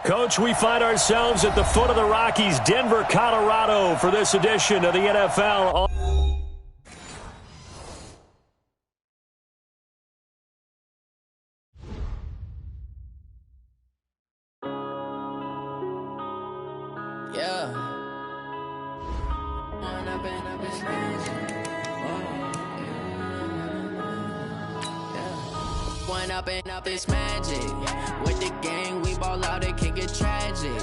Coach, we find ourselves at the foot of the Rockies, Denver, Colorado, for this edition of the NFL. Yeah. One up and up is magic. With the gang, we ball out, it can get tragic.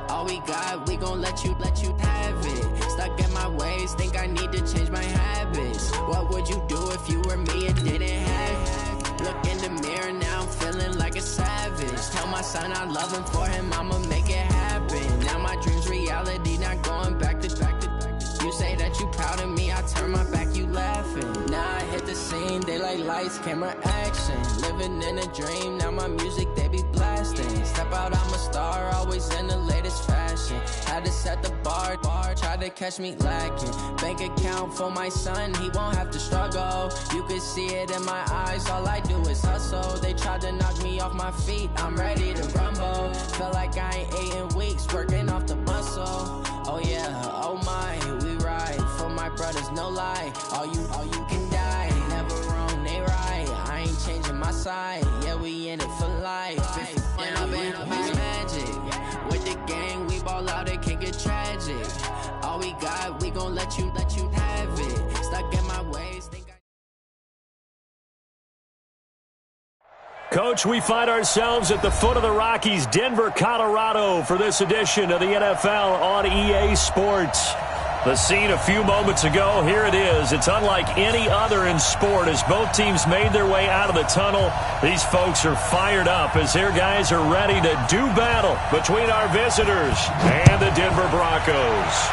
All we got, we gon' let you have it. Stuck in my ways, think I need to change my habits. What would you do if you were me and didn't have it? Look in the mirror, now I'm feeling like a savage. Tell my son I love him, for him I'ma make it happen. Now my dream's reality, not going back to. You say that you proud of me, I turn my back, you laughing. Now I hit the scene, they like lights, camera, action. Living in a dream, now my music, they be blasting. Step out, I'm a star, always in the latest fashion. Had to set the bar, try to catch me lacking. Bank account for my son, he won't have to struggle. You can see it in my eyes, all I do is hustle. They tried to knock me off my feet, I'm ready to rumble. Feel like I ain't ate in weeks, working off the muscle. Oh yeah, oh my, we ride for my brothers, no lie. All you can die, never wrong, they right. I ain't changing my side, yeah, we in it for life. And I've been magic. With the gang, we ball out, it can get tragic. All we got, we gon' let you have it. Stuck in my ways, think Coach, we find ourselves at the foot of the Rockies, Denver, Colorado, for this edition of the NFL on EA Sports. The scene a few moments ago, here it is. It's unlike any other in sport as both teams made their way out of the tunnel. These folks are fired up as their guys are ready to do battle between our visitors and the Denver Broncos.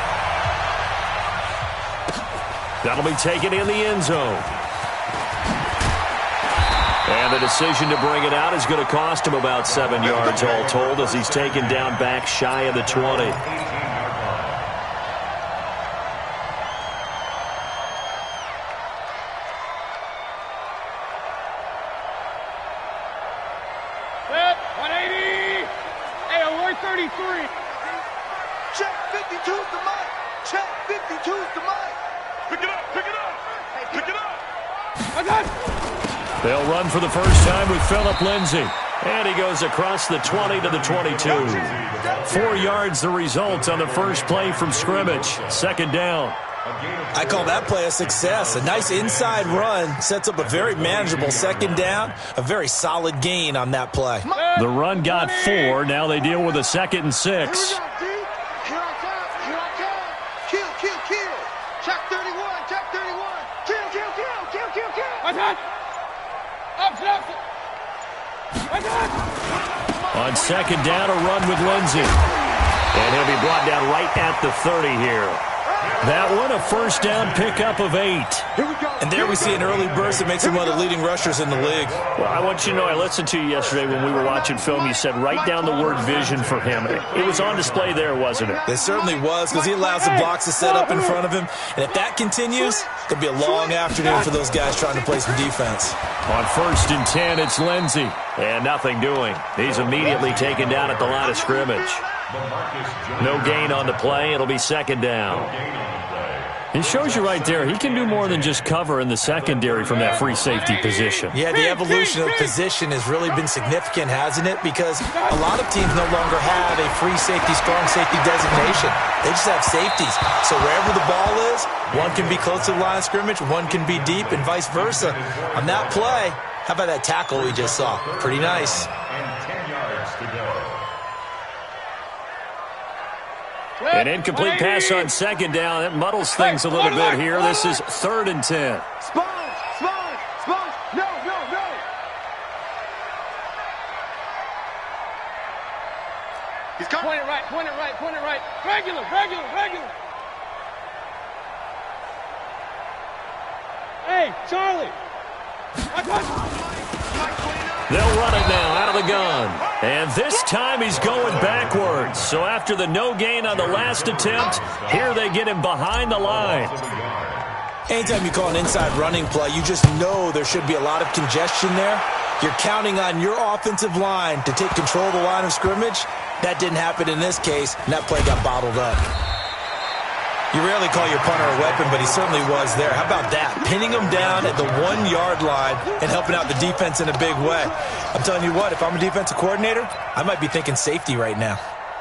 That'll be taken in the end zone. And the decision to bring it out is going to cost him about 7 yards all told as he's taken down back shy of the 20. Set, 180. Hey, alert 33. Check 52's the mic. Check 52's the mic. Pick it up, pick it up. Pick it up. Okay. They'll run for the first time with Phillip Lindsay. And he goes across the 20 to the 22. 4 yards the result on the first play from scrimmage. Second down. I call that play a success. A nice inside run sets up a very manageable second down. A very solid gain on that play. The run got 4. Now they deal with a 2nd and 6. Here I come. Kill. Check 31. Kill. Okay. On second down, a run with Lindsay. And he'll be brought down right at the 30 here. That one, a first down pickup of 8. And there we see an early burst that makes him one of the leading rushers in the league. Well, I want you to know, I listened to you yesterday when we were watching film. You said write down the word vision for him. It was on display there, wasn't it? It certainly was, because he allows the blocks to set up in front of him. And if that continues, it's going to be a long afternoon for those guys trying to play some defense. On 1st and 10, it's Lindsay. And nothing doing. He's immediately taken down at the line of scrimmage. No gain on the play. It'll be second down. It shows you right there, he can do more than just cover in the secondary from that free safety position. Yeah, the evolution of position has really been significant, hasn't it? Because a lot of teams no longer have a free safety, strong safety designation. They just have safeties. So wherever the ball is, one can be close to the line of scrimmage, one can be deep, and vice versa. On that play, how about that tackle we just saw? Pretty nice. An incomplete pass on second down. That muddles things a little bit here. This is 3rd and 10. Spons. No. He's coming. Point it right. Regular. Hey, Charlie. They'll run it now out of the gun. And this time he's going backwards. So after the no gain on the last attempt, here they get him behind the line. Anytime you call an inside running play, you just know there should be a lot of congestion there. You're counting on your offensive line to take control of the line of scrimmage, That didn't happen in this case, and that play got bottled up. You rarely call your punter a weapon, but he certainly was there. How about that? Pinning him down at the 1-yard line and helping out the defense in a big way. I'm telling you what, if I'm a defensive coordinator, I might be thinking safety right now.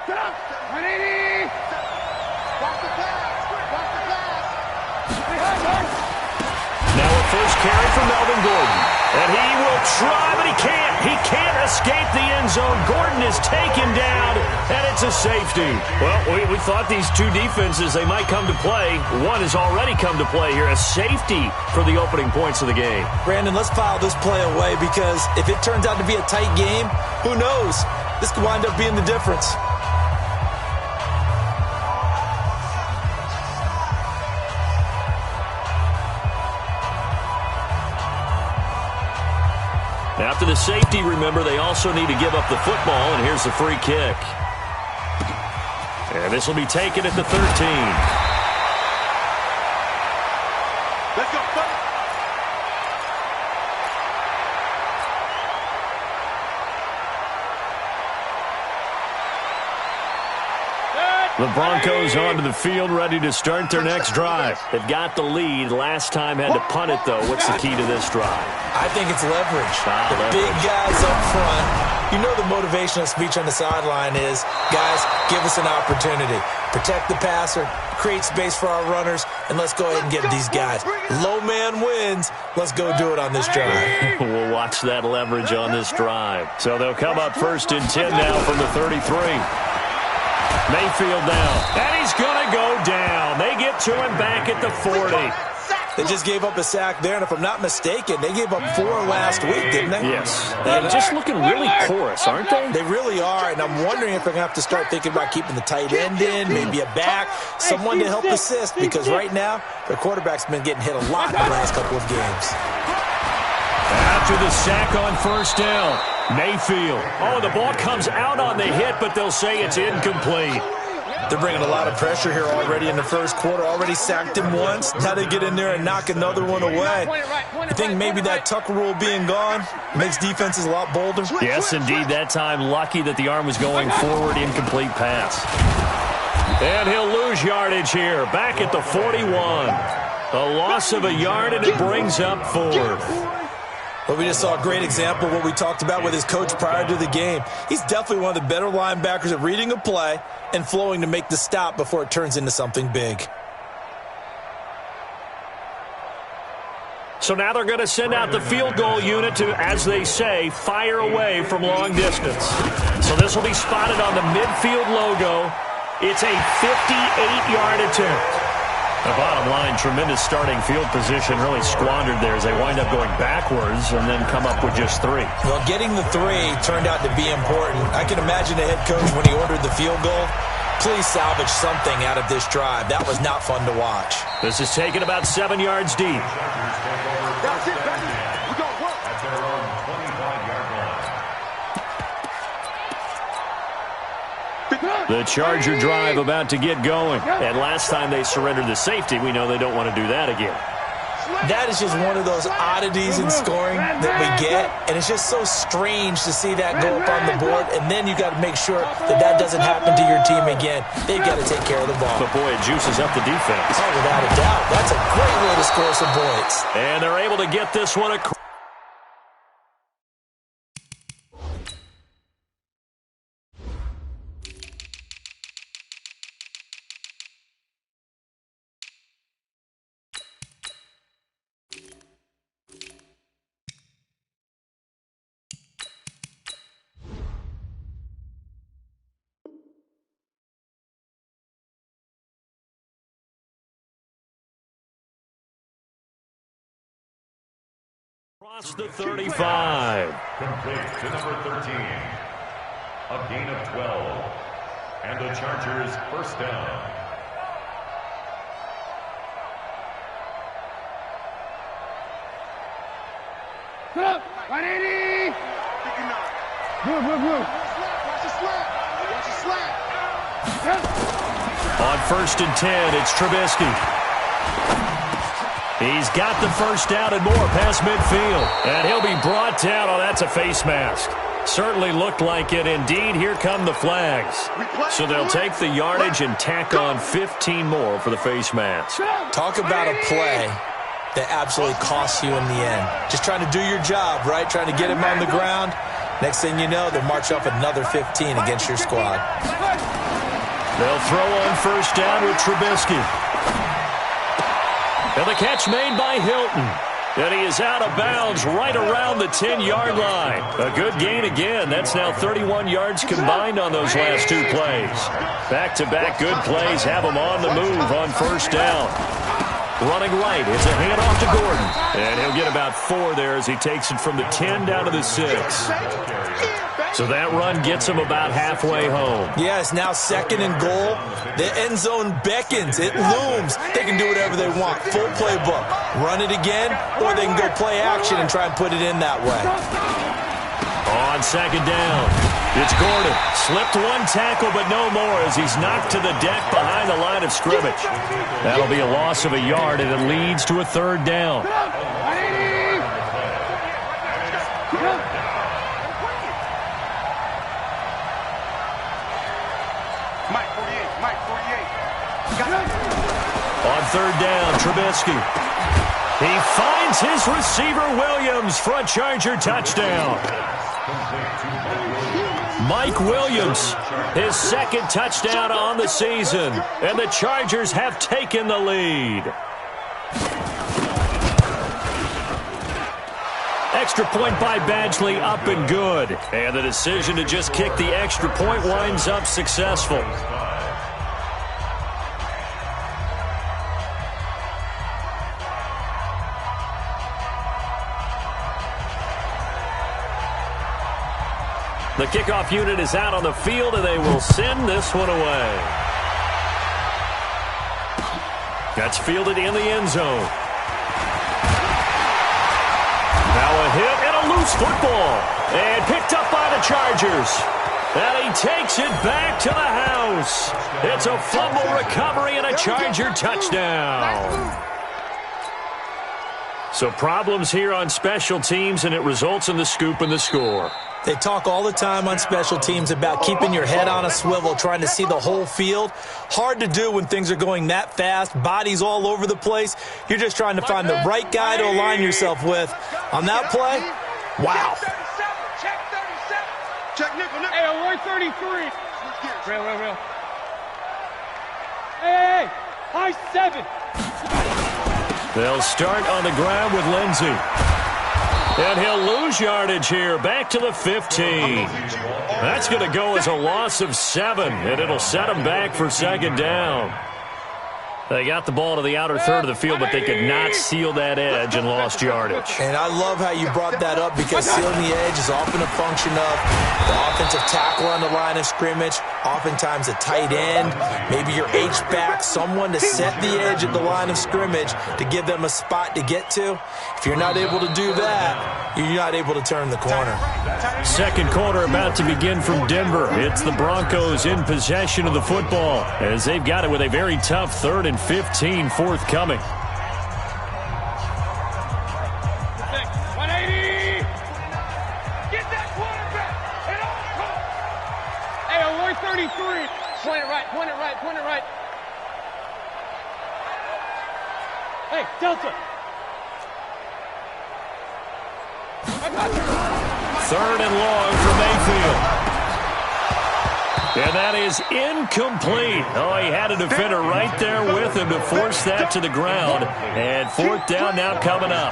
Get up! 180! Watch the pass! Watch the pass! Now a first carry for Melvin Gordon. And he will try, but he can't. He can't escape the end zone. Gordon is taken down, and it's a safety. Well, we thought these two defenses, they might come to play. One has already come to play here, a safety for the opening points of the game. Brandon, let's file this play away because if it turns out to be a tight game, who knows? This could wind up being the difference. After the safety, remember, they also need to give up the football, and here's the free kick. And this will be taken at the 13. Let's go, buddy. The Broncos onto the field, ready to start their next drive. They've got the lead. Last time had to punt it, though. What's the key to this drive? I think it's leverage. The Leverage. big guys up front. You know the motivational speech on the sideline is, guys, give us an opportunity. Protect the passer, create space for our runners, and let's go ahead and get these guys. Low man wins. Let's go do it on this drive. We'll watch that leverage on this drive. So they'll come up 1st and 10 now from the 33. Mayfield now, and he's going to go down. They get to him back at the 40. They just gave up a sack there, and if I'm not mistaken, they gave up 4 last week, didn't they? Yes. They're just looking really porous, aren't they? They really are, and I'm wondering if they're going to have to start thinking about keeping the tight end in, maybe a back, someone to help assist, because right now, their quarterback's been getting hit a lot in the last couple of games. After the sack on 1st down, Mayfield. Oh, the ball comes out on the hit, but they'll say it's incomplete. They're bringing a lot of pressure here already in the first quarter. Already sacked him once. Now they get in there and knock another one away. I think maybe that Tucker rule being gone makes defenses a lot bolder. Yes, indeed. That time, lucky that the arm was going forward. Incomplete pass. And he'll lose yardage here. Back at the 41. A loss of a yard, and it brings up 4th. But we just saw a great example of what we talked about with his coach prior to the game. He's definitely one of the better linebackers at reading a play and flowing to make the stop before it turns into something big. So now they're going to send out the field goal unit to, as they say, fire away from long distance. So this will be spotted on the midfield logo. It's a 58-yard attempt. The bottom line, tremendous starting field position, really squandered there as they wind up going backwards and then come up with just 3. Well, getting the 3 turned out to be important. I can imagine the head coach when he ordered the field goal. Please salvage something out of this drive. That was not fun to watch. This is taken about 7 yards deep. That's it, baby. We're going to work. At their own 25-yard line. The Charger drive about to get going. And last time they surrendered the safety, we know they don't want to do that again. That is just one of those oddities in scoring that we get, and it's just so strange to see that go up on the board, and then you got to make sure that that doesn't happen to your team again. They've got to take care of the ball. But boy, it juices up the defense. Oh, without a doubt. That's a great way to score some points. And they're able to get this one across. Across the 35. Complete to number 13. A gain of 12. And the Chargers first down. Put up! 180! Blue. Watch the slap. Watch the slap. On 1st and 10, it's Trubisky. He's got the first down and more past midfield. And he'll be brought down. Oh, that's a face mask. Certainly looked like it. Indeed, here come the flags. So they'll take the yardage and tack on 15 more for the face mask. Talk about a play that absolutely costs you in the end. Just trying to do your job, right? Trying to get him on the ground. Next thing you know, they'll march off another 15 against your squad. They'll throw on first down with Trubisky. And the catch made by Hilton. And he is out of bounds right around the 10-yard line. A good gain again. That's now 31 yards combined on those last two plays. Back-to-back good plays have him on the move on first down. Running right, it's a handoff to Gordon. And he'll get about 4 there as he takes it from the 10 down to the 6. So that run gets him about halfway home. Yeah, it's now 2nd and goal. The end zone beckons. It looms. They can do whatever they want. Full playbook. Run it again, or they can go play action and try and put it in that way. On second down, it's Gordon. Slipped one tackle, but no more as he's knocked to the deck behind the line of scrimmage. That'll be a loss of a yard, and it leads to a 3rd down. On 3rd down, Trubisky. He finds his receiver, Williams, for a Charger touchdown. Mike Williams, his 2nd touchdown on the season, and the Chargers have taken the lead. Extra point by Badgley, up and good. And the decision to just kick the extra point winds up successful. The kickoff unit is out on the field, and they will send this one away. That's fielded in the end zone. Now a hit and a loose football. And picked up by the Chargers. And he takes it back to the house. It's a fumble recovery and a Charger touchdown. So problems here on special teams, and it results in the scoop and the score. They talk all the time on special teams about keeping your head on a swivel, trying to see the whole field. Hard to do when things are going that fast, bodies all over the place. You're just trying to find the right guy to align yourself with. On that play, wow. Check nickel, nickel. Hey, 133. Real. Hey, high 7. They'll start on the ground with Lindsey. And he'll lose yardage here, back to the 15. That's going to go as a loss of 7, and it'll set him back for 2nd down. They got the ball to the outer third of the field, but they could not seal that edge and lost yardage. And I love how you brought that up, because sealing the edge is often a function of the offensive tackle on the line of scrimmage, oftentimes a tight end, maybe your H-back, someone to set the edge at the line of scrimmage to give them a spot to get to. If you're not able to do that, you're not able to turn the corner. Second quarter about to begin from Denver. It's the Broncos in possession of the football, as they've got it with a very tough 3rd and 15 forthcoming. 180. Get that quarterback. And on. Hey, 133. Point it right. Hey, Delta. 3rd and long for Mayfield. And that is incomplete. Oh, he had a defender right there with him to force that to the ground. And 4th down now coming up.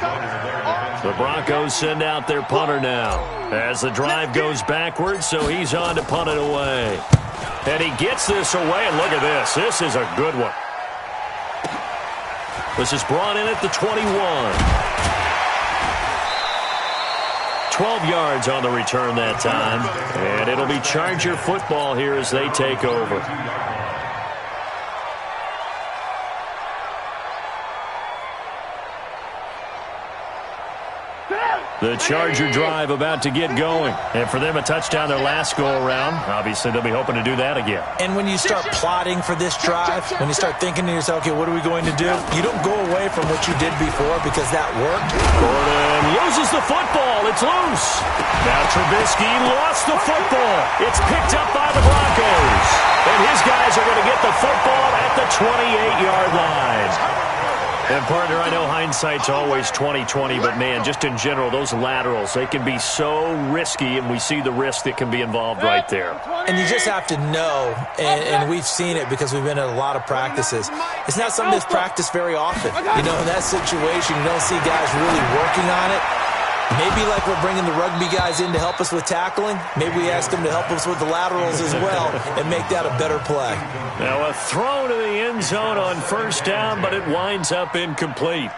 The Broncos send out their punter now as the drive goes backwards, so he's on to punt it away. And he gets this away, and look at this. This is a good one. This is brought in at the 21. 12 yards on the return that time. And it'll be Charger football here as they take over. The Charger drive about to get going. And for them, a touchdown their last go-around. Obviously, they'll be hoping to do that again. And when you start plotting for this drive, when you start thinking to yourself, okay, what are we going to do? You don't go away from what you did before because that worked. Gordon loses the football. It's loose. Now Trubisky lost the football. It's picked up by the Broncos. And his guys are going to get the football at the 28-yard line. And, partner, I know hindsight's always 20/20, but, man, just in general, those laterals, they can be so risky, and we see the risk that can be involved right there. And you just have to know, and we've seen it because we've been at a lot of practices. It's not something that's practiced very often. You know, in that situation, you don't see guys really working on it. Maybe like we're bringing the rugby guys in to help us with tackling, maybe we ask them to help us with the laterals as well and make that a better play. Now a throw to the end zone on first down, but it winds up incomplete.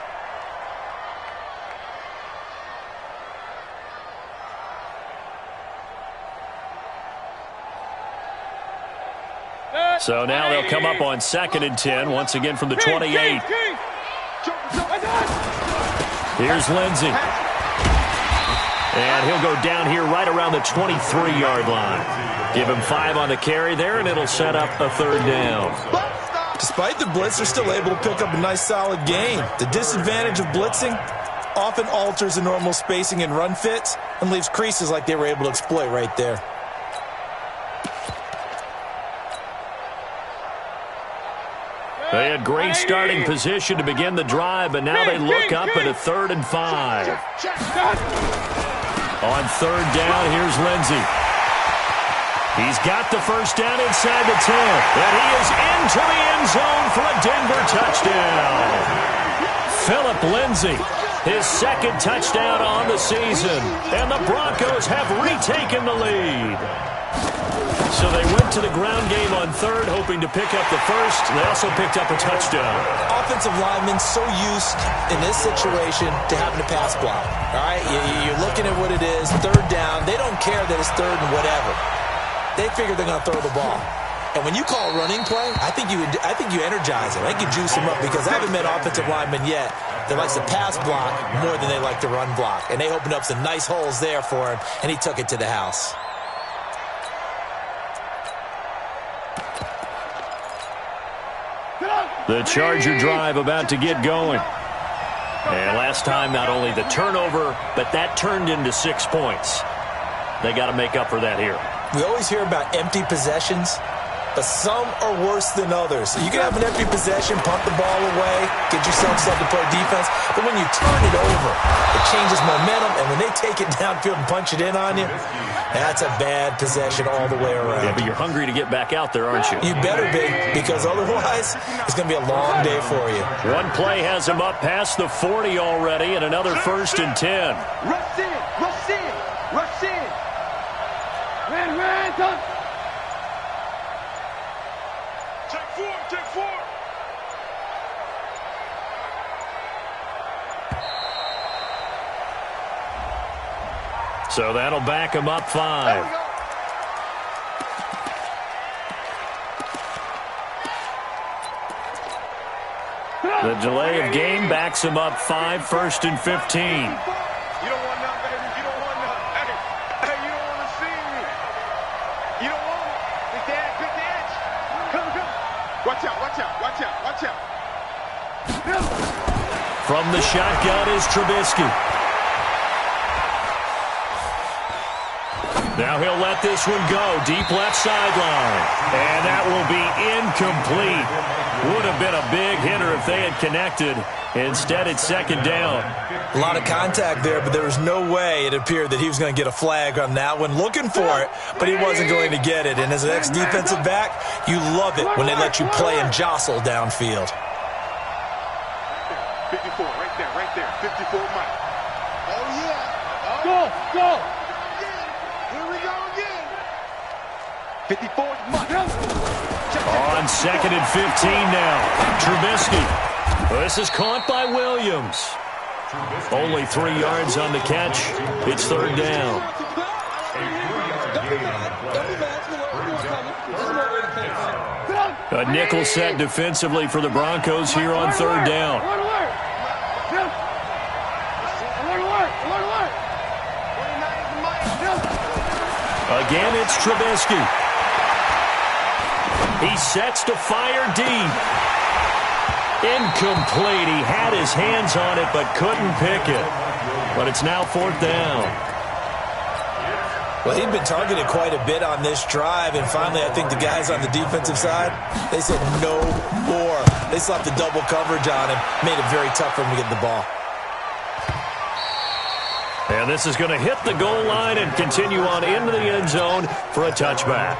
So now they'll come up on 2nd and 10, once again from the 28. Here's Lindsey. And he'll go down here right around the 23-yard line. Give him 5 on the carry there, and it'll set up a 3rd down. Despite the blitz, they're still able to pick up a nice, solid gain. The disadvantage of blitzing often alters the normal spacing and run fits and leaves creases like they were able to exploit right there. They had great starting position to begin the drive, but now they look up at a 3rd and 5. On 3rd down, here's Lindsey. He's got the first down inside the 10. And he is into the end zone for a Denver touchdown. Phillip Lindsey, his 2nd touchdown on the season. And the Broncos have retaken the lead. So they went to the ground game on 3rd, hoping to pick up the first. They also picked up a touchdown. Offensive linemen so used in this situation to having to pass block. All right, you're looking at what it is, 3rd down. They don't care that it's 3rd and whatever. They figure they're going to throw the ball. And when you call a running play, I think you energize them. I think you juice them up because I haven't met offensive linemen yet that likes to pass block more than they like to run block. And they opened up some nice holes there for him, and he took it to the house. The Charger drive about to get going. And last time, not only the turnover, but that turned into 6 points. They got to make up for that here. We always hear about empty possessions, but some are worse than others. You can have an empty possession, punt the ball away, get yourself set to play defense, but when you turn it over, it changes momentum, and when they take it downfield and punch it in on you, that's a bad possession all the way around. Yeah, but you're hungry to get back out there, aren't you? You better be, because otherwise, it's going to be a long day for you. One play has him up past the 40 already, and another 1st and 10. Rush in, rush in, rush in. Ran, touch. Take 4. So that'll back him up 5. The delay of game backs him up 5, 1st and 15. You don't want none, baby. You don't want none. Hey, you don't want to see me. You don't want it. Pick the edge. Come. Watch out. From the shotgun is Trubisky. Now he'll let this one go. Deep left sideline. And that will be incomplete. Would have been a big hitter if they had connected. Instead, it's 2nd down. A lot of contact there, but there was no way it appeared that he was going to get a flag on that one. Looking for it, but he wasn't going to get it. And as an ex-defensive back, you love it when they let you play and jostle downfield. 54, right there. 54 Mike. Oh, yeah. Go. Here we go again. 54 Mike. On 2nd and 15 now. Trubisky. This is caught by Williams. Only 3 yards on the catch. It's 3rd down. A nickel set defensively for the Broncos here on 3rd down. It's Trubisky. He sets to fire deep. Incomplete. He had his hands on it but couldn't pick it. But it's now 4th down. Well, he'd been targeted quite a bit on this drive, and finally I think the guys on the defensive side, they said no more. They slapped the double coverage on him, made it very tough for him to get the ball. And this is going to hit the goal line and continue on into the end zone for a touchback.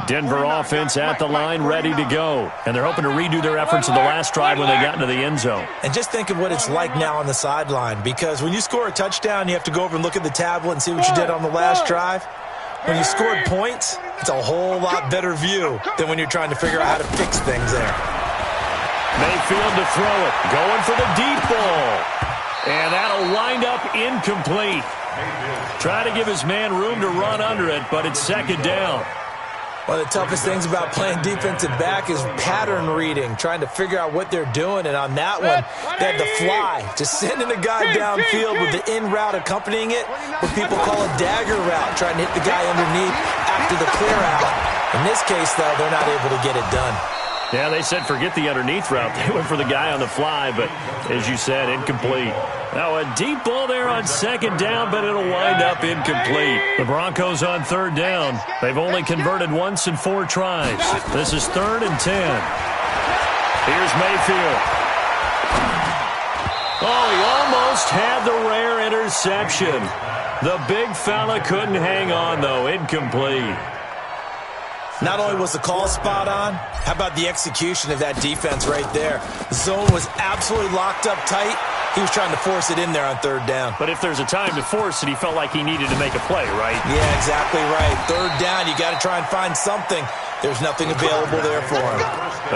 Denver offense at the line, ready to go. And they're hoping to redo their efforts in the last drive when they got into the end zone. And just think of what it's like now on the sideline, because when you score a touchdown, you have to go over and look at the tablet and see what you did on the last drive. When you scored points, it's a whole lot better view than when you're trying to figure out how to fix things there. Mayfield to throw it. Going for the deep ball. And that'll wind up incomplete. Try to give his man room to run under it, but it's 2nd down. One of the toughest things about playing defensive back is pattern reading, trying to figure out what they're doing. And on that one, they had the fly, just sending a guy downfield with the in route accompanying it, what people call a dagger route, trying to hit the guy underneath after the clear out. In this case, though, they're not able to get it done. Yeah, they said forget the underneath route. They went for the guy on the fly, but as you said, incomplete. Now a deep ball there on 2nd down, but it'll wind up incomplete. The Broncos on 3rd down. They've only converted once in 4 tries. This is 3rd and 10. Here's Mayfield. Oh, he almost had the rare interception. The big fella couldn't hang on, though. Incomplete. Not only was the call spot on, how about the execution of that defense right there? The zone was absolutely locked up tight. He was trying to force it in there on 3rd down. But if there's a time to force it, he felt like he needed to make a play, right? Yeah, exactly right. 3rd down, you got to try and find something. There's nothing available there for him.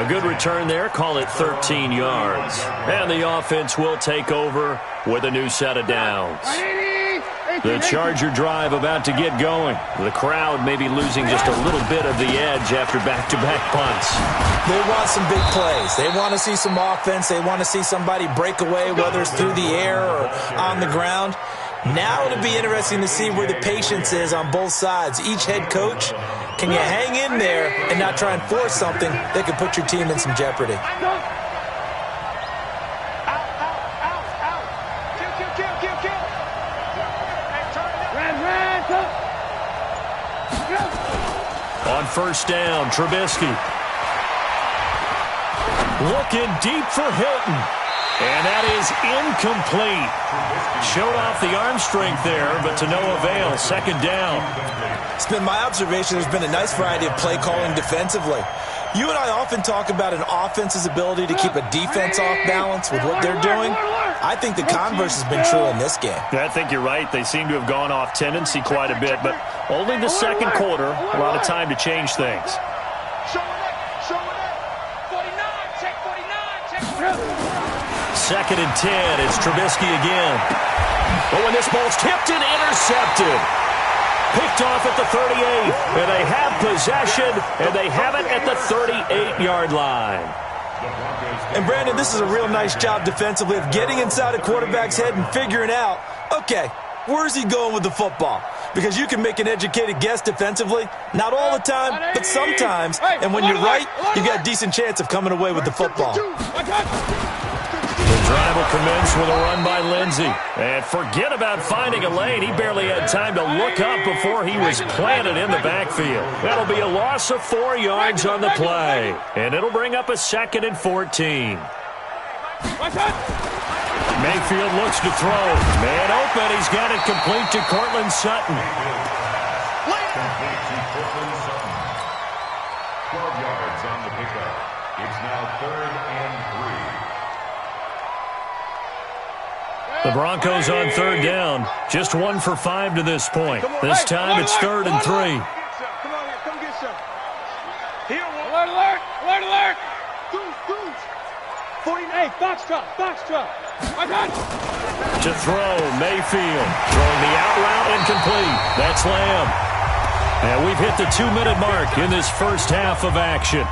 A good return there, call it 13 yards. And the offense will take over with a new set of downs. The Charger drive about to get going. The crowd may be losing just a little bit of the edge after back-to-back punts. They want some big plays. They want to see some offense. They want to see somebody break away, whether it's through the air or on the ground. Now it'll be interesting to see where the patience is on both sides. Each head coach, can you hang in there and not try and force something that could put your team in some jeopardy? On 1st down, Trubisky. Looking deep for Hilton. And that is incomplete. Showed off the arm strength there, but to no avail. 2nd down. It's been my observation there's been a nice variety of play calling defensively. You and I often talk about an offense's ability to keep a defense off balance with what they're doing. I think the converse has been true in this game. Yeah, I think you're right. They seem to have gone off tendency quite a bit, but only the 2nd quarter, a lot of time to change things. 2nd and 10, it's Trubisky again. But when this ball's tipped and intercepted. Picked off at the 38, and they have possession, and they have it at the 38-yard line. And, Brandon, this is a real nice job defensively of getting inside a quarterback's head and figuring out, okay, where's he going with the football? Because you can make an educated guess defensively, not all the time, but sometimes, and when you're right, you got a decent chance of coming away with the football. The drive will commence with a run by Lindsey. And forget about finding a lane. He barely had time to look up before he was planted in the backfield. That'll be a loss of 4 yards on the play. And it'll bring up a 2nd and 14. Mayfield looks to throw. Man open. He's got it complete to Cortland Sutton. 12 yards on the pickup. It's now 3rd and 3. The Broncos on 3rd down. Just 1 for 5 to this point. This time it's 3rd and 3. Come on, come get some. Here, alert, alert, alert, alert. Goose. 48, box drop. To throw, Mayfield. Throwing the out route incomplete. That's Lamb. And we've hit the 2-minute mark in this first half of action.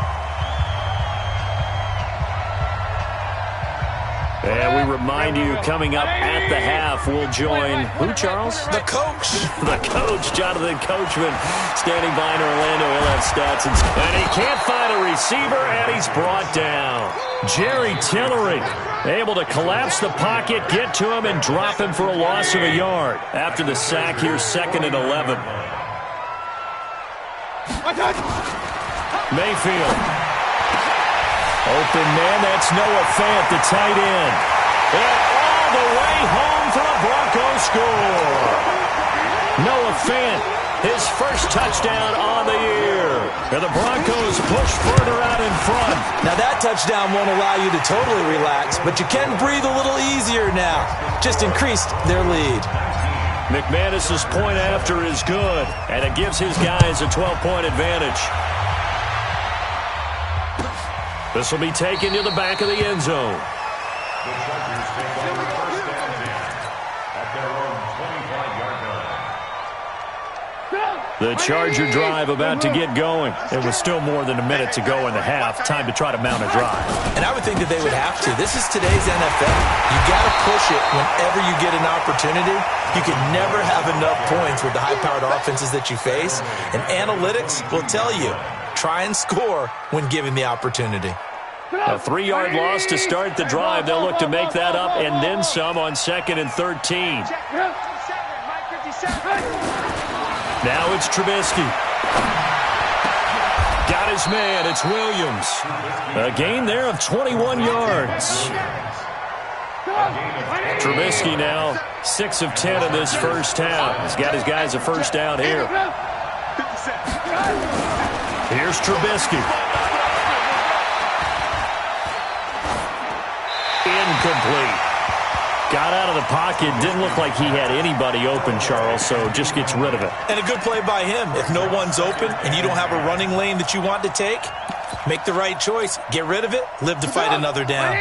And we remind you, coming up at the half, we'll join who, Charles? The coach. The coach, Jonathan Coachman, standing by in Orlando. He'll have stats. And he can't find a receiver, and he's brought down. Jerry Tillery able to collapse the pocket, get to him, and drop him for a loss of a yard. After the sack here, 2nd and 11. Mayfield. Open man, that's Noah Fant, the tight end. And all the way home for a Broncos score. Noah Fant, his first touchdown on the year. And the Broncos push further out in front. Now that touchdown won't allow you to totally relax, but you can breathe a little easier now. Just increased their lead. McManus's point after is good, and it gives his guys a 12-point advantage. This will be taken to the back of the end zone. The Chargers take over first down 10 at their own 25-yard line. The Charger drive about to get going. It was still more than a minute to go in the half. Time to try to mount a drive. And I would think that they would have to. This is today's NFL. You got to push it whenever you get an opportunity. You can never have enough points with the high-powered offenses that you face. And analytics will tell you, try and score when given the opportunity. A 3-yard loss to start the drive. They'll look to make that up and then some on 2nd and 13. Now it's Trubisky. Got his man. It's Williams. A gain there of 21 yards. Trubisky now 6 of 10 in this first half. He's got his guys a first down here. Here's Trubisky. Incomplete. Got out of the pocket. Didn't look like he had anybody open, Charles, so just gets rid of it. And a good play by him. If no one's open and you don't have a running lane that you want to take, make the right choice. Get rid of it. Live to fight another down.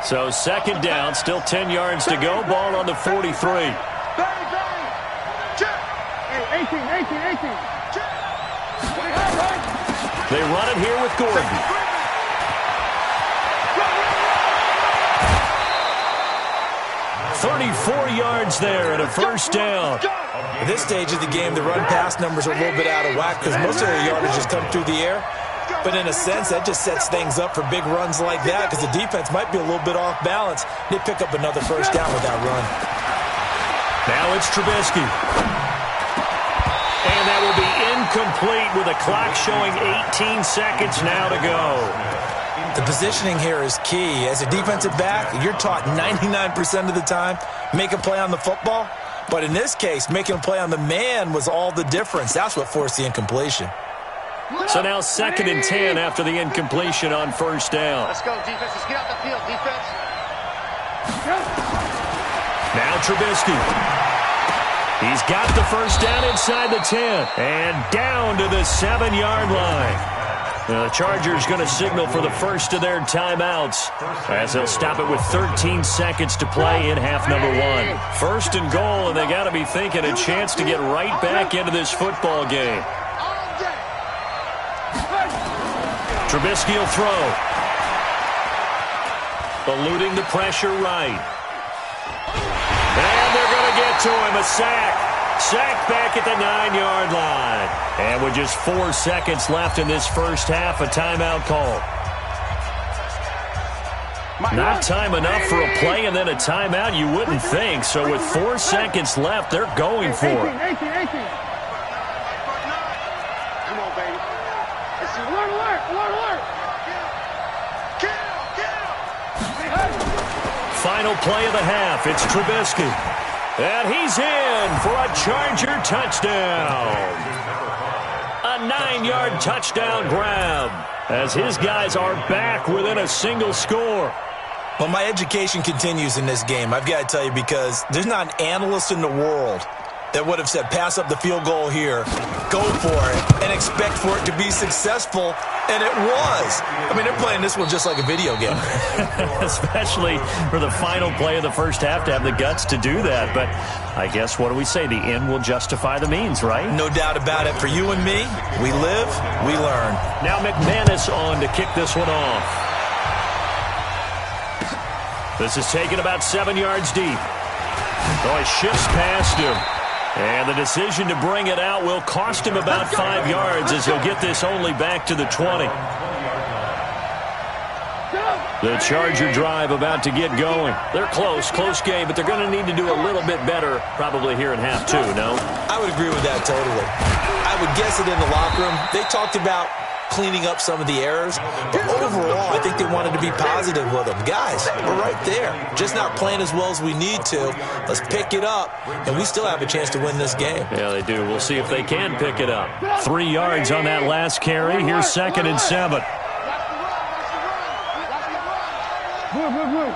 So 2nd down, still 10 yards to go. Ball on the 43. 18. They run it here with Gordon. "34 yards there and a first down." At this stage of the game, the run-pass numbers are a little bit out of whack because most of their yardage just come through the air. But in a sense, that just sets things up for big runs like that because the defense might be a little bit off balance. They pick up another first down with that run. Now it's Trubisky. And that will be incomplete with a clock showing 18 seconds now to go. The positioning here is key. As a defensive back, you're taught 99% of the time, make a play on the football. But in this case, making a play on the man was all the difference. That's what forced the incompletion. So now 2nd and 10 after the incompletion on first down. Let's go, defense. Let's get out the field, defense. Now Trubisky. He's got the first down inside the 10. And down to the 7-yard line. The Chargers going to signal for the first of their timeouts as they'll stop it with 13 seconds to play in half number 1. 1st and goal, and they got to be thinking a chance to get right back into this football game. Trubisky will throw. Eluding the pressure right. And they're going to get to him. A sack. Sack back at the 9-yard line. And with just 4 seconds left in this first half, a timeout call. Not time enough for a play and then a timeout, you wouldn't think. So with 4 seconds left, they're going for it. 18. Come on, baby. Let's see. Alert. Final play of the half. It's Trubisky. And he's in for a Charger touchdown. A 9-yard touchdown grab as his guys are back within a single score. Well, my education continues in this game, I've got to tell you, because there's not an analyst in the world that would have said pass up the field goal here, go for it, and expect for it to be successful, and it was. I mean, they're playing this one just like a video game. Especially for the final play of the first half to have the guts to do that. But I guess, what do we say? The end will justify the means, right? No doubt about it. For you and me, we live, we learn. Now McManus on to kick this one off. This is taken about 7 yards deep. Oh, he shifts past him. And the decision to bring it out will cost him about 5 yards as he'll get this only back to the 20. The Charger drive about to get going. They're close game, but they're going to need to do a little bit better probably here in half two, no? I would agree with that totally. I would guess it in the locker room. They talked about cleaning up some of the errors, but overall, I think they wanted to be positive with them. Guys, we're right there. Just not playing as well as we need to. Let's pick it up, and we still have a chance to win this game. Yeah, they do. We'll see if they can pick it up. 3 yards on that last carry. Here's 2nd and 7. Move.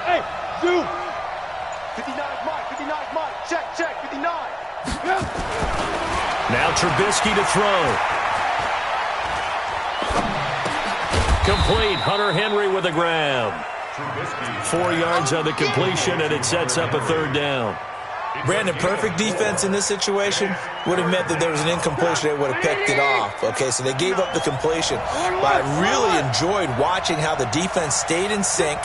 Hey, zoom. 59's Mike. Check, 59. Now Trubisky to throw. Complete. Hunter Henry with a grab. 4 yards on the completion, and it sets up a 3rd down. Brandon, perfect defense in this situation would have meant that there was an incompletion. They would have picked it off. Okay, so they gave up the completion. But I really enjoyed watching how the defense stayed in sync,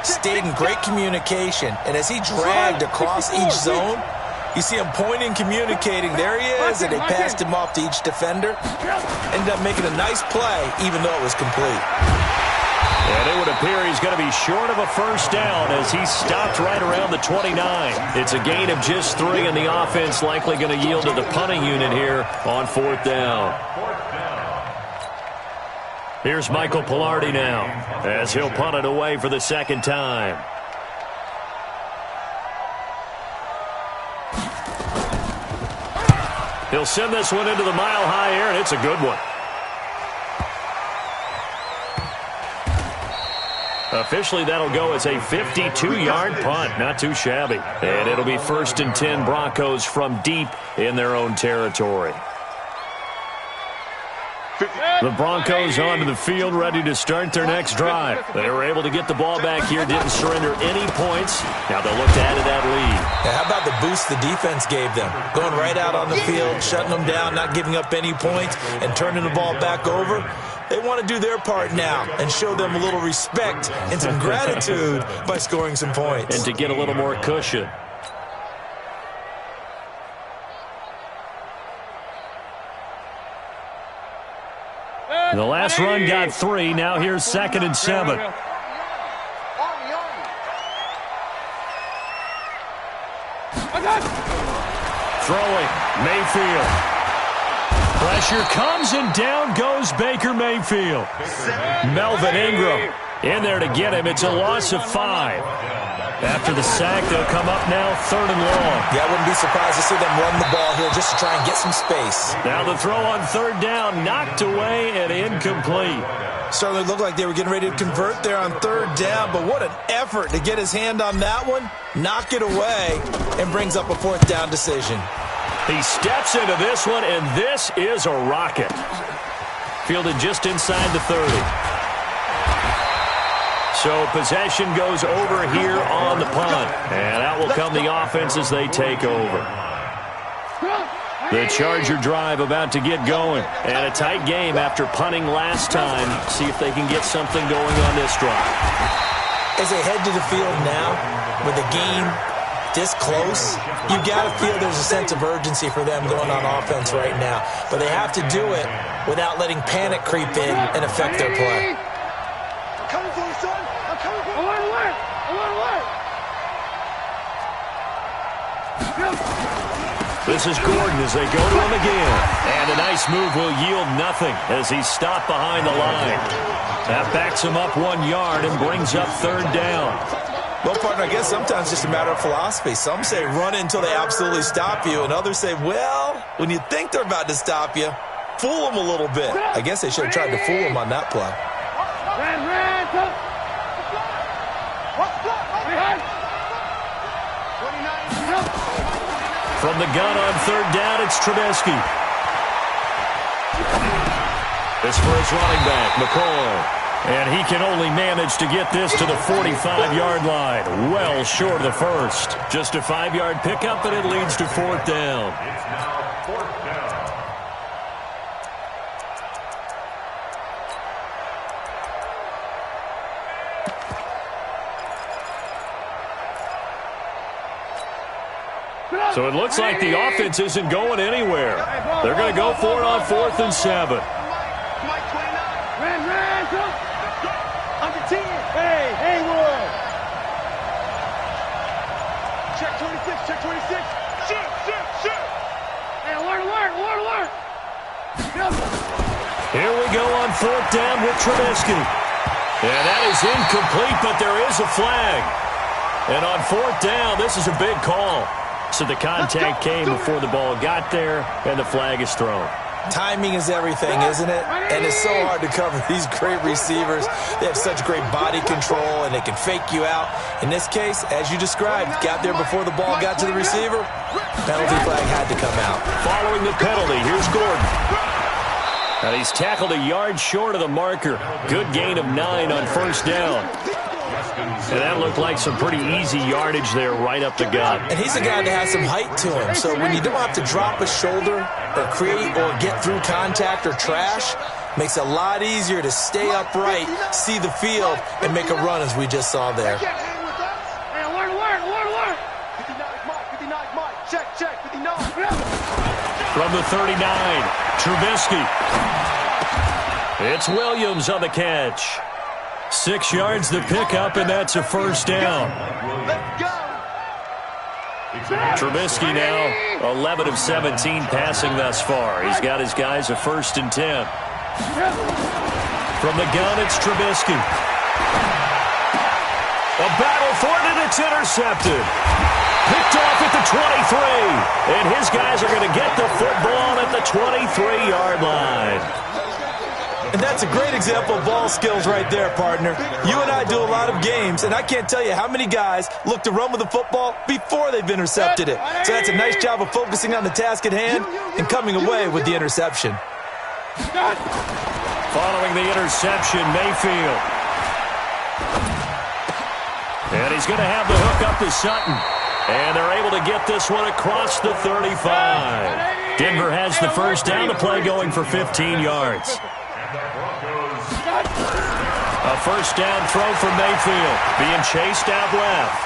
stayed in great communication, and as he dragged across each zone, you see him pointing, communicating. There he is, and they passed him off to each defender. Ended up making a nice play, even though it was complete. And it would appear he's going to be short of a 1st down as he stopped right around the 29. It's a gain of just 3, and the offense likely going to yield to the punting unit here on 4th down. Here's Michael Pilardi now as he'll punt it away for the 2nd time. He'll send this one into the mile-high air, and it's a good one. Officially, that'll go as a 52-yard punt. Not too shabby. And it'll be 1st and 10 Broncos from deep in their own territory. The Broncos onto the field, ready to start their next drive. They were able to get the ball back here, didn't surrender any points. Now they'll look to add to that lead. Yeah, how about the boost the defense gave them? Going right out on the field, shutting them down, not giving up any points, and turning the ball back over. They want to do their part now and show them a little respect and some gratitude by scoring some points. And to get a little more cushion. The last run got 3. Now here's 2nd and 7. Throwing. Mayfield. Pressure comes, and down goes Baker Mayfield. Melvin Ingram in there to get him. It's a loss of 5. After the sack, they'll come up now 3rd and long. Yeah, I wouldn't be surprised to see them run the ball here just to try and get some space. Now the throw on 3rd down, knocked away and incomplete. Certainly looked like they were getting ready to convert there on 3rd down, but what an effort to get his hand on that one, knock it away, and brings up a 4th down decision. He steps into this one, and this is a rocket. Fielded just inside the 30. So possession goes over here on the punt. And out will come the offense as they take over. The Charger drive about to get going. And a tight game after punting last time. See if they can get something going on this drive. As they head to the field now, with the game this close, you got to feel there's a sense of urgency for them going on offense right now. But they have to do it without letting panic creep in and affect their play. I'm coming for you, son. I'm coming for you. Alert. This is Gordon as they go to him again. And a nice move will yield nothing as he's stopped behind the line. That backs him up 1 yard and brings up 3rd down. Well, partner, I guess sometimes it's just a matter of philosophy. Some say run until they absolutely stop you, and others say, well, when you think they're about to stop you, fool them a little bit. I guess they should have tried to fool them on that play. From the gun on third down, it's Trubisky. This for his running back, McCoy. And he can only manage to get this to the 45-yard line. Well short of the first. Just a 5-yard pickup, and it leads to fourth down. It's now fourth down. So it looks like the offense isn't going anywhere. They're going to go for it on 4th and 7. Under 10. Hey, Haywood. Check 26, check 26. Shoot. Hey, alert. Here we go on 4th down with Trubisky. And that is incomplete, but there is a flag. And on 4th down, this is a big call. So the contact came before the ball got there, and the flag is thrown. Timing is everything, isn't it? And it's so hard to cover these great receivers. They have such great body control, and they can fake you out. In this case, as you described, got there before the ball got to the receiver. Penalty flag had to come out. Following the penalty, here's Gordon. And he's tackled a yard short of the marker. Good gain of 9 on 1st down. And that looked like some pretty easy yardage there right up the gut. And he's a guy that has some height to him. So when you don't have to drop a shoulder or create or get through contact or trash, makes it a lot easier to stay upright, see the field, and make a run as we just saw there. Hey, alert. 59, Mike. Check, 59. From the 39, Trubisky. It's Williams on the catch. 6 yards the pickup, and that's a 1st down. Let's go. Trubisky now 11 of 17 passing thus far. He's got his guys a 1st and 10. From the gun, it's Trubisky. A battle for it, and it's intercepted. Picked off at the 23. And his guys are going to get the football at the 23-yard line. And that's a great example of ball skills right there, partner. You and I do a lot of games, and I can't tell you how many guys look to run with the football before they've intercepted it. So that's a nice job of focusing on the task at hand and coming away with the interception. Following the interception, Mayfield. And he's going to have the hook up to Sutton. And they're able to get this one across the 35. Denver has the 1st down, the play going for 15 yards. A 1st down throw from Mayfield, being chased out left.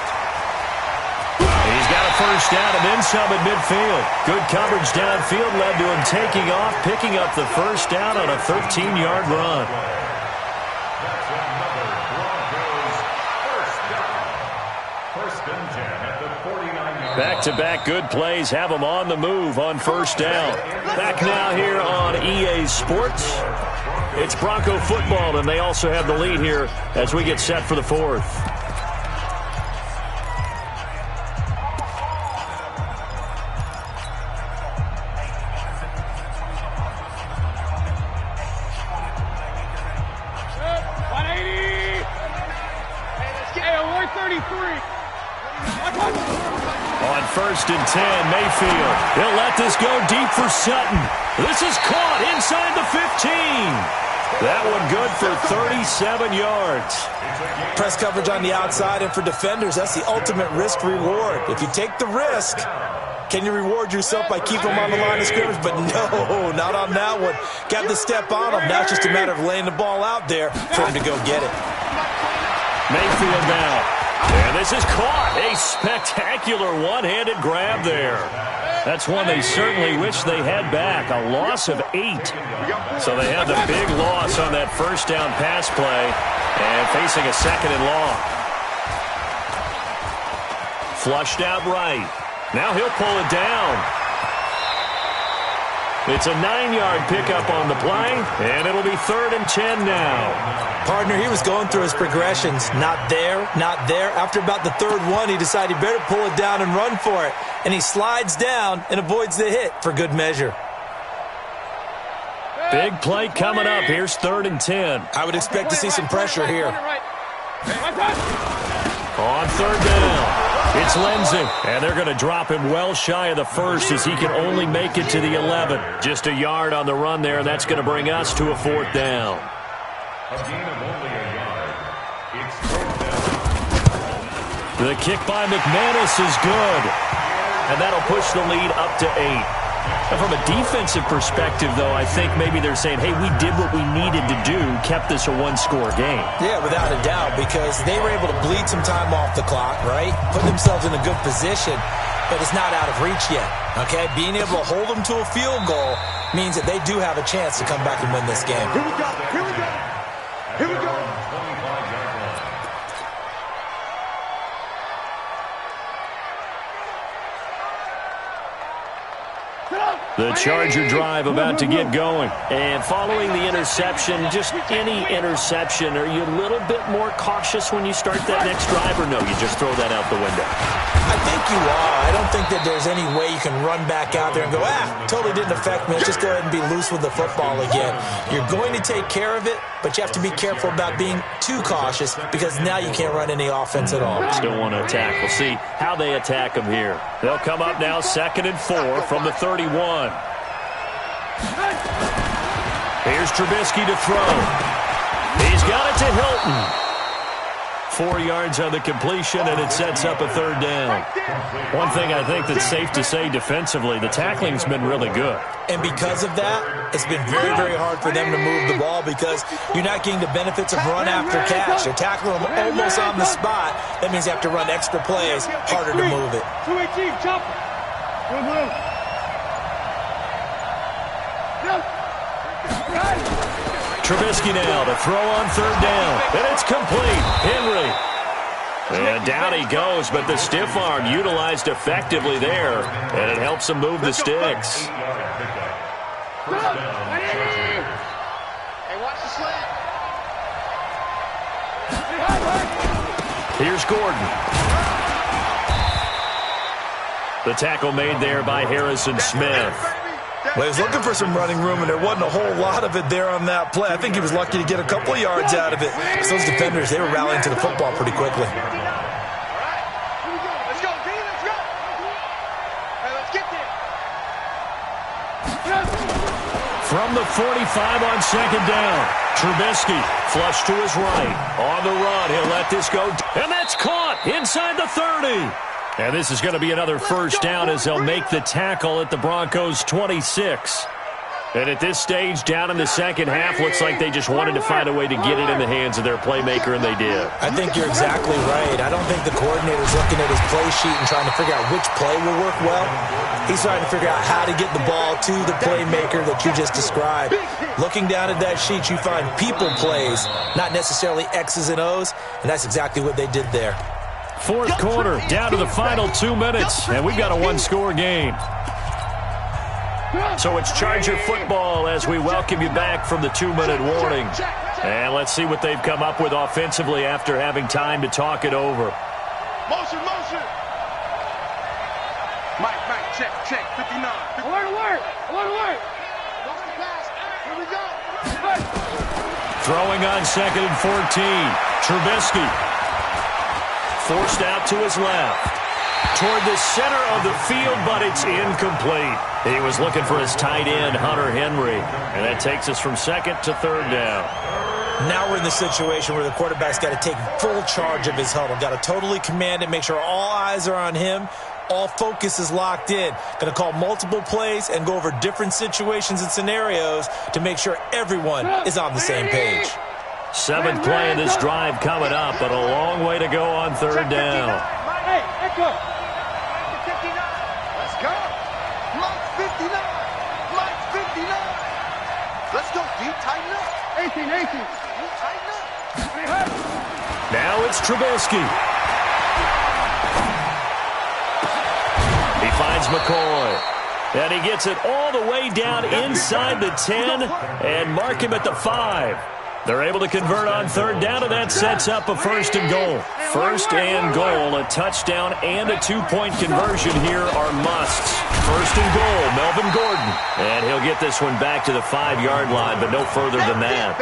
He's got a 1st down and then some at midfield. Good coverage downfield led to him taking off, picking up the 1st down on a 13-yard run. That's another Broncos first down. 1st and 10 at the 49-yard line. Back-to-back good plays have them on the move on 1st down. Back now here on EA Sports. It's Bronco football, and they also have the lead here as we get set for the 4th. On 1st and 10, Mayfield. He'll let this go deep for Sutton. This is caught inside the 15. That one good for 37 yards. Press coverage on the outside, and for defenders, that's the ultimate risk-reward. If you take the risk, can you reward yourself by keeping them on the line of scrimmage? But no, not on that one. Got to step on them. Now it's just a matter of laying the ball out there for him to go get it. Mayfield now. And this is caught. A spectacular one-handed grab there. That's one they certainly wish they had back. A loss of 8. So they had the big loss on that 1st down pass play and facing a 2nd and long. Flushed out right. Now he'll pull it down. It's a 9-yard pickup on the play, and it'll be 3rd and 10 now. Partner, he was going through his progressions. Not there, not there. After about the 3rd one, he decided he better pull it down and run for it. And he slides down and avoids the hit for good measure. Big play coming up. Here's 3rd and 10. I would expect to see some pressure here. On 3rd down. It's Lindsay, and they're going to drop him well shy of the first as he can only make it to the 11. Just a yard on the run there, and that's going to bring us to a 4th down. A gain of only a yard. It's 4th down. The kick by McManus is good, and that'll push the lead up to 8. Now, from a defensive perspective, though, I think maybe they're saying, hey, we did what we needed to do, kept this a one-score game. Yeah, without a doubt, because they were able to bleed some time off the clock, right? Put themselves in a good position, but it's not out of reach yet, okay? Being able to hold them to a field goal means that they do have a chance to come back and win this game. Here we go. Here we go. Here we go. 25-yard line. The Charger drive about to get going. And following the interception, just any interception, are you a little bit more cautious when you start that next drive, or no, you just throw that out the window? I think you are. I don't think that there's any way you can run back out there and go, totally didn't affect me. Let's just go ahead and be loose with the football again. You're going to take care of it, but you have to be careful about being too cautious because now you can't run any offense at all. Still want to attack. We'll see how they attack them here. They'll come up now 2nd and 4 from the 31. Here's Trubisky to throw. He's got it to Hilton. 4 yards on the completion, and it sets up a 3rd down. One thing I think that's safe to say defensively, the tackling's been really good. And because of that, it's been very, very hard for them to move the ball because you're not getting the benefits of run after catch. You're tackling them almost on the spot. That means you have to run extra plays, harder to move it. Trubisky now to throw on 3rd down, and it's complete. Henry. And down he goes, but the stiff arm utilized effectively there, and it helps him move the sticks. Here's Gordon. The tackle made there by Harrison Smith. Well, he was looking for some running room, and there wasn't a whole lot of it there on that play. I think he was lucky to get a couple of yards out of it. Because those defenders, they were rallying to the football pretty quickly. Let's go, D. Let's go. Hey, let's get there. From the 45 on 2nd down, Trubisky flush to his right. On the run, he'll let this go. And that's caught inside the 30. And this is going to be another 1st down as they'll make the tackle at the Broncos' 26. And at this stage, down in the second half, looks like they just wanted to find a way to get it in the hands of their playmaker, and they did. I think you're exactly right. I don't think the coordinator's looking at his play sheet and trying to figure out which play will work well. He's trying to figure out how to get the ball to the playmaker that you just described. Looking down at that sheet, you find people plays, not necessarily X's and O's, and that's exactly what they did there. 4th quarter, down to the final 2 minutes, and we've got a one-score game. So it's Charger football as we welcome you back from the 2-minute warning. And let's see what they've come up with offensively after having time to talk it over. Motion, motion. Mike, check, 59. Alert. Lost the pass. Here we go. Throwing on 2nd and 14. Trubisky. Forced out to his left. Toward the center of the field, but it's incomplete. He was looking for his tight end, Hunter Henry. And that takes us from 2nd to 3rd down. Now we're in the situation where the quarterback's got to take full charge of his huddle. Got to totally command it, make sure all eyes are on him. All focus is locked in. Going to call multiple plays and go over different situations and scenarios to make sure everyone is on the same page. 7th play of this drive coming up, but a long way to go on 3rd down. Hey, echo. 59. Let's go. Mike 59. Mike 59. Let's go, D. Tighten up. 18. Tighten up. Now it's Trubisky. He finds McCoy. And he gets it all the way down inside the 10 and mark him at the 5. They're able to convert on 3rd down, and that sets up a 1st and goal. 1st and goal, a touchdown and a 2-point conversion here are musts. 1st and goal, Melvin Gordon. And he'll get this one back to the 5-yard line, but no further than that.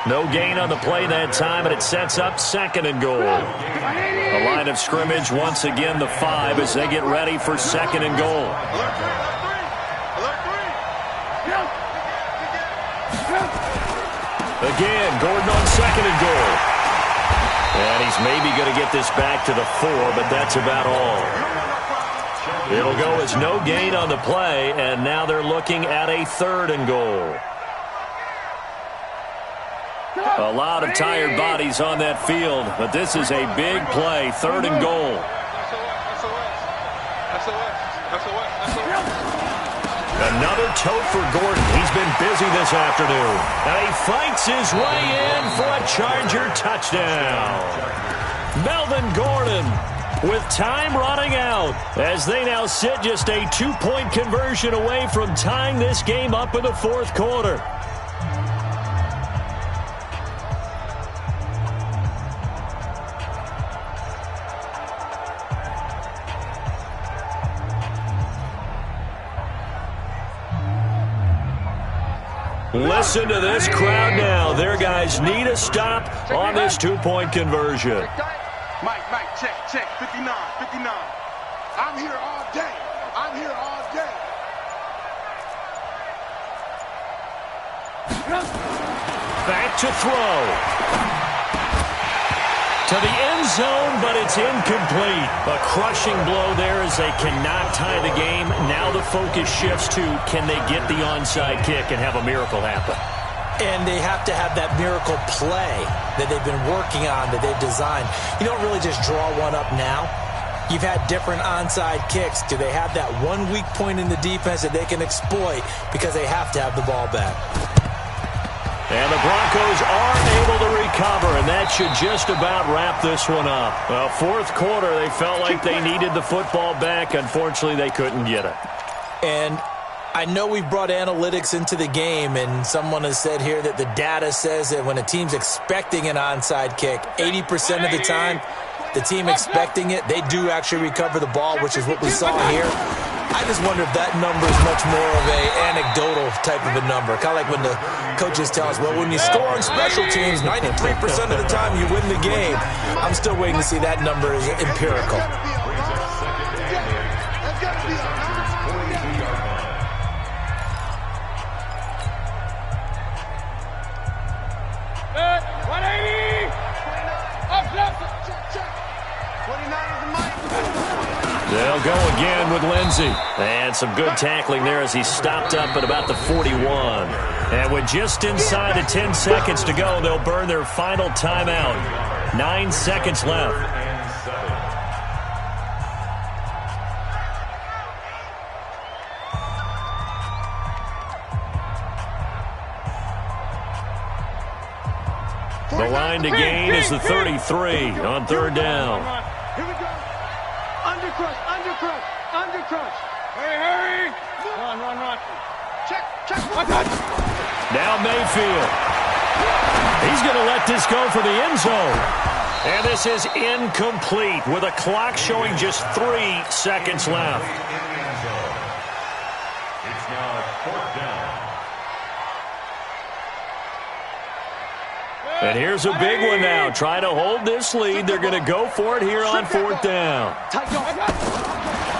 No gain on the play that time, and it sets up 2nd and goal. The line of scrimmage, once again, the 5 as they get ready for 2nd and goal. Again, Gordon on 2nd and goal. And he's maybe going to get this back to the 4, but that's about all. It'll go as no gain on the play, and now they're looking at a 3rd and goal. A lot of tired bodies on that field, but this is a big play, 3rd and goal. Another tote for Gordon. He's been busy this afternoon. And he fights his way in for a Charger touchdown. Melvin Gordon with time running out as they now sit just a 2-point conversion away from tying this game up in the 4th quarter. Listen to this crowd now. Their guys need a stop on this 2-point conversion. Mike, check. 59. I'm here all day. Back to throw. To the end zone, but it's incomplete. A crushing blow there as they cannot tie the game. Now the focus shifts to, can they get the onside kick and have a miracle happen? And they have to have that miracle play that they've been working on, that they've designed. You don't really just draw one up now. You've had different onside kicks. Do they have that one weak point in the defense that they can exploit because they have to have the ball back? And the Broncos are able to recover, and that should just about wrap this one up. 4th quarter, they felt like they needed the football back. Unfortunately, they couldn't get it. And I know we've brought analytics into the game, and someone has said here that the data says that when a team's expecting an onside kick, 80% of the time, the team expecting it, they do actually recover the ball, which is what we saw here. I just wonder if that number is much more of a anecdotal type of a number. Kind of like when the coaches tell us, well, when you score on special teams, 93% of the time you win the game. I'm still waiting to see that number is empirical. They'll go again with Lindsey. And some good tackling there as he stopped up at about the 41. And with just inside of 10 seconds to go, they'll burn their final timeout. 9 seconds left. The line to gain is the 33 on 3rd down. Here we go. Undercrush. Hurry. Run. Check. Now Mayfield. He's going to let this go for the end zone. And this is incomplete with a clock showing just 3 seconds left. It's now 4th down. And here's a big one now. Trying to hold this lead. They're going to go for it here on 4th down.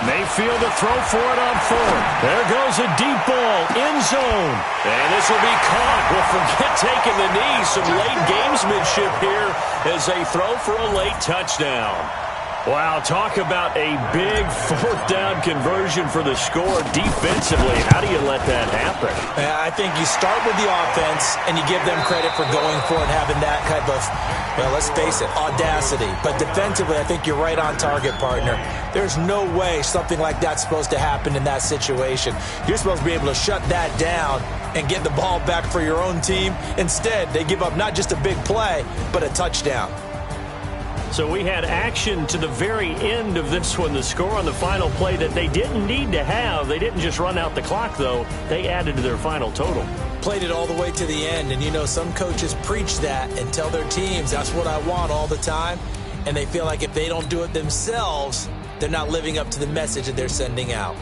Mayfield to throw for it on 4th. There goes a deep ball, end zone. And this will be caught. Well, forget taking the knee. Some late gamesmanship here as they throw for a late touchdown. Wow, talk about a big 4th down conversion for the score defensively. How do you let that happen? I think you start with the offense and you give them credit for going for it, having that type of, well, let's face it, audacity. But defensively, I think you're right on target, partner. There's no way something like that's supposed to happen in that situation. You're supposed to be able to shut that down and get the ball back for your own team. Instead, they give up not just a big play, but a touchdown. So we had action to the very end of this one. The score on the final play that they didn't need to have. They didn't just run out the clock, though. They added to their final total. Played it all the way to the end. And, you know, some coaches preach that and tell their teams, that's what I want all the time. And they feel like if they don't do it themselves, they're not living up to the message that they're sending out.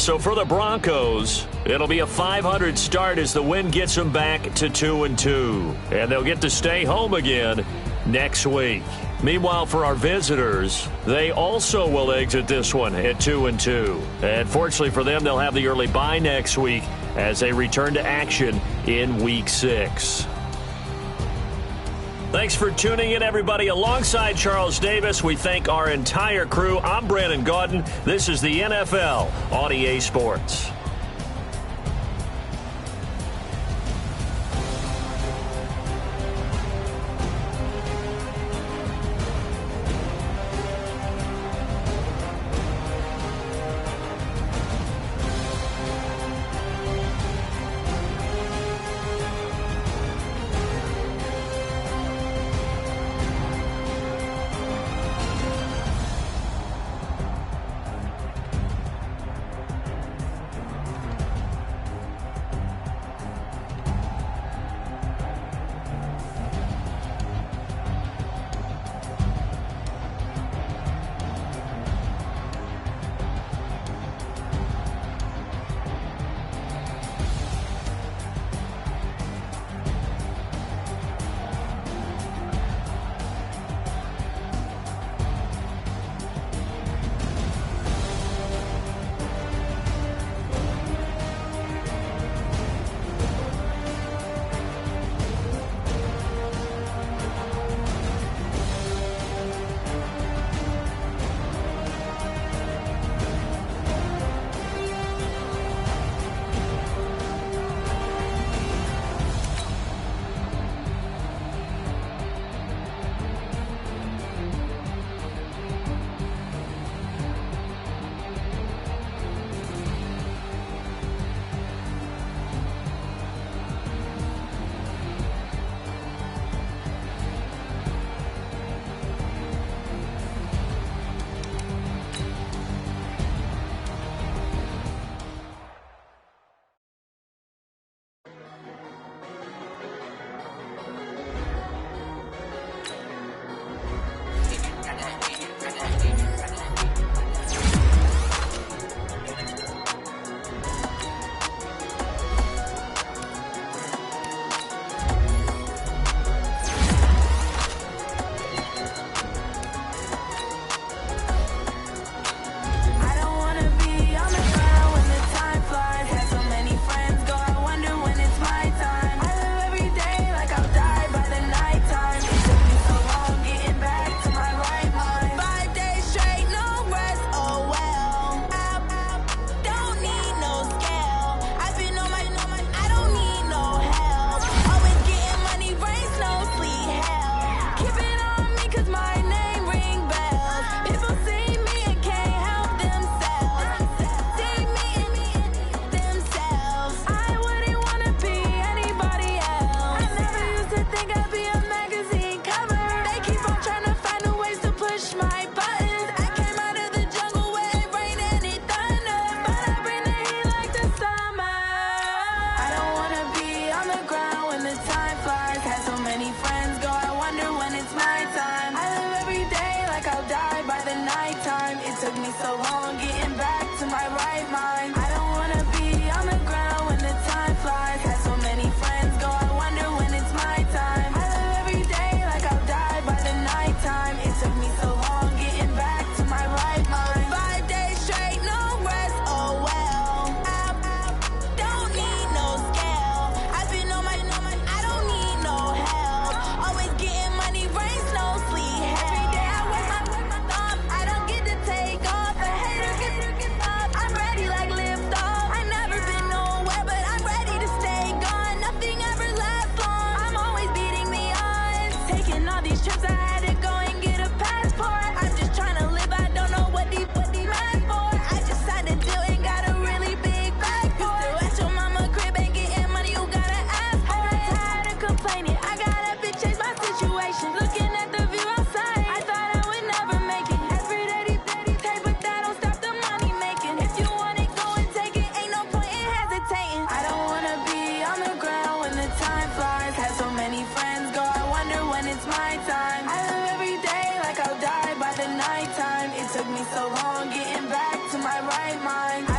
So for the Broncos, it'll be a 500 start as the win gets them back to 2-2. And they'll get to stay home again next week. Meanwhile, for our visitors, they also will exit this one at 2-2. And fortunately for them, they'll have the early bye next week as they return to action in Week 6. Thanks for tuning in, everybody. Alongside Charles Davis, we thank our entire crew. I'm Brandon Gaudin. This is the NFL on EA Sports. Took me so long getting back to my right mind.